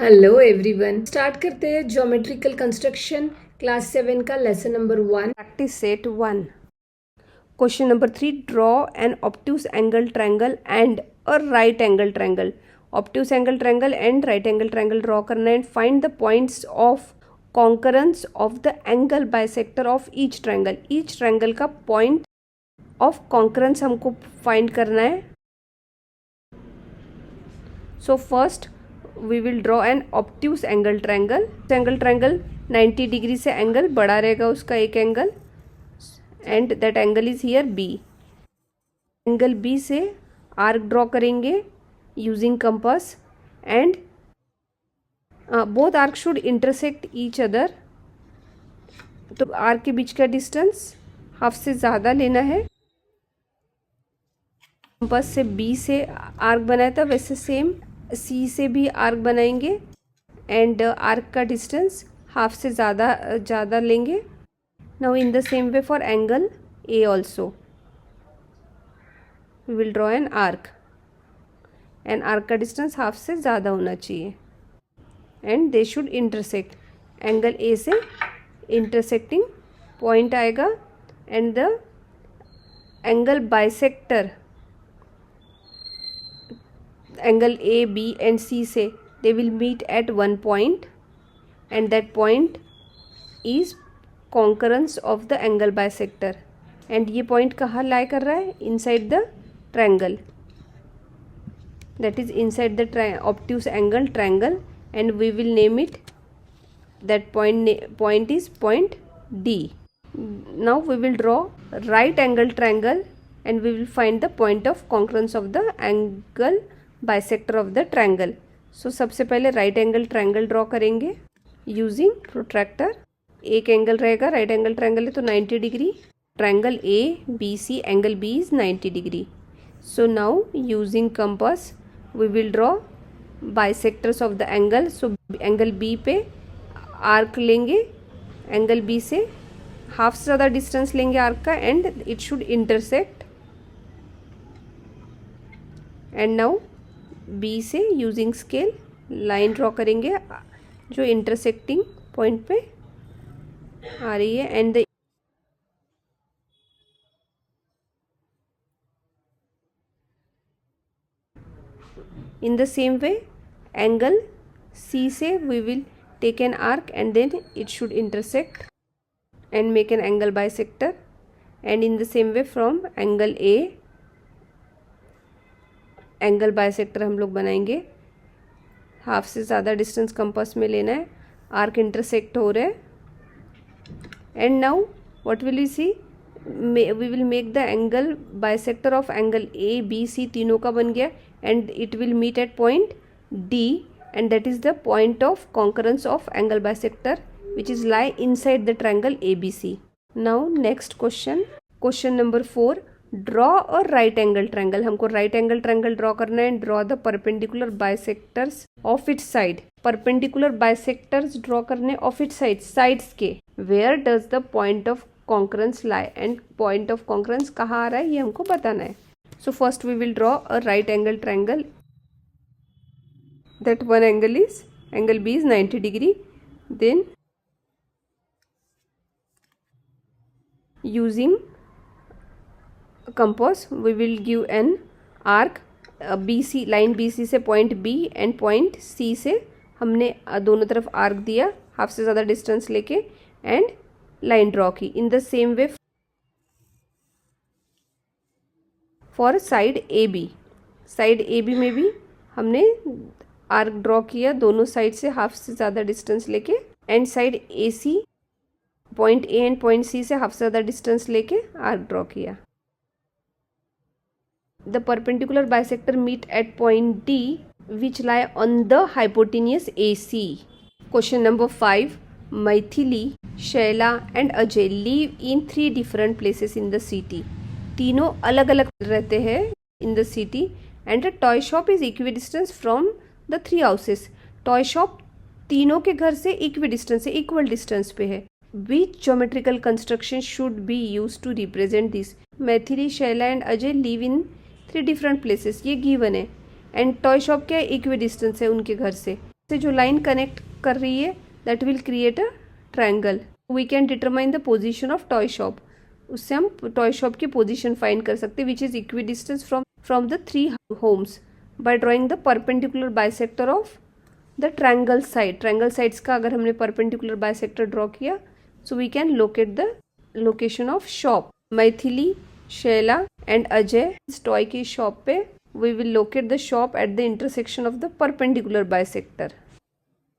Hello everyone, start करते हैं geometrical construction class 7 का lesson number 1 Practice set 1. Question number 3. Draw an obtuse angle triangle and a right angle triangle. Obtuse angle triangle and right angle triangle draw करना है and find the points of concurrence of the angle bisector of each triangle. Each triangle का point of concurrence हमको find करना है. So first we will draw an obtuse angle triangle. Angle triangle 90 degree से angle बड़ा रहेगा उसका एक angle and that angle is here B. Angle B से आर्क ड्रॉ करेंगे using compass and both arc should intersect each other. तो arc के बीच का डिस्टेंस हाफ से ज़्यादा लेना है. कंपास से बी से आर्क बनाया था वैसे सेम सी से भी आर्क बनाएंगे एंड आर्क का डिस्टेंस हाफ से ज़्यादा लेंगे. Now in the same way for angle A also we will draw an arc and arc का डिस्टेंस हाफ से ज़्यादा होना चाहिए and they should intersect. Angle A से इंटरसेक्टिंग पॉइंट आएगा and the angle bisector angle A, B and C से they will meet at one point and that point is concurrence of the angle bisector and ये point कहाँ lie कर रहा है inside the triangle, that is inside the obtuse angle triangle and we will name it that point is point D. Now we will draw right angle triangle and we will find the point of concurrence of the angle bisector of the triangle. So सबसे पहले right angle triangle draw करेंगे using protractor. एक angle रहेगा, right angle triangle है तो 90 degree. Triangle A B C angle B is 90 degree. So now using compass we will draw bisectors of the angle. So angle B पे arc लेंगे, angle B से half से ज़्यादा distance लेंगे arc का and it should intersect. And now B से using scale line draw करेंगे जो इंटरसेक्टिंग पॉइंट पे आ रही है and in the same way angle C से we will take an arc and then it should intersect and make an angle bisector. And in the same way from angle A angle bisector हम लोग बनाएंगे. Half से ज़्यादा distance compass में लेना है, arc intersect हो रहा है and now what will you see we will make the angle bisector of angle A B C तीनों का बन गया and it will meet at point D and that is the point of concurrence of angle bisector which is lie inside the triangle A B C. Now next question number 4. Draw और right angle triangle. हमको right angle triangle draw करना है. Draw the perpendicular bisectors of its side. Perpendicular bisectors draw करने of its side, sides के. Where does the point of concurrence lie and point of concurrence कहाँ आ रहा है ये हमको बताना है. So first we will draw a right angle triangle. That one angle B is 90 degree. Then using compass we will give an arc BC, line BC से point B and point C से हमने दोनों तरफ arc दिया half से ज़्यादा distance लेके and line draw की. In the same way for side A B में भी हमने आर्क ड्रॉ किया दोनों साइड से हाफ से ज़्यादा डिस्टेंस लेके and side A C point A and point C से हाफ से ज़्यादा डिस्टेंस लेके आर्क ड्रॉ किया. The perpendicular bisector meet at point D which lie on the hypotenuse AC. Question number 5. Maithili, Shaila and Ajay live in 3 different places in the city. तीनों अलग अलग रहते हैं in the city and the toy shop is equidistant from the 3 houses. Toy shop तीनों के घर से equidistant से equal distance पे है. Which geometrical construction should be used to represent this? Maithili, Shaila and Ajay live in 3 different places. ये given है and toy shop क्या इक्वी डिस्टेंस है उनके घर से. से जो लाइन कनेक्ट कर रही है that will create a triangle. We can determine the position of toy shop. उससे हम टॉय शॉप की पोजीशन फाइंड कर सकते हैं which is equidistance from the 3 homes by drawing the perpendicular bisector of the triangle side. Triangle sides का अगर हमने perpendicular bisector draw किया so we can locate the location of shop. Maithili, Shaila and Ajay इस toy की shop पे we will locate the shop at the intersection of the perpendicular bisector.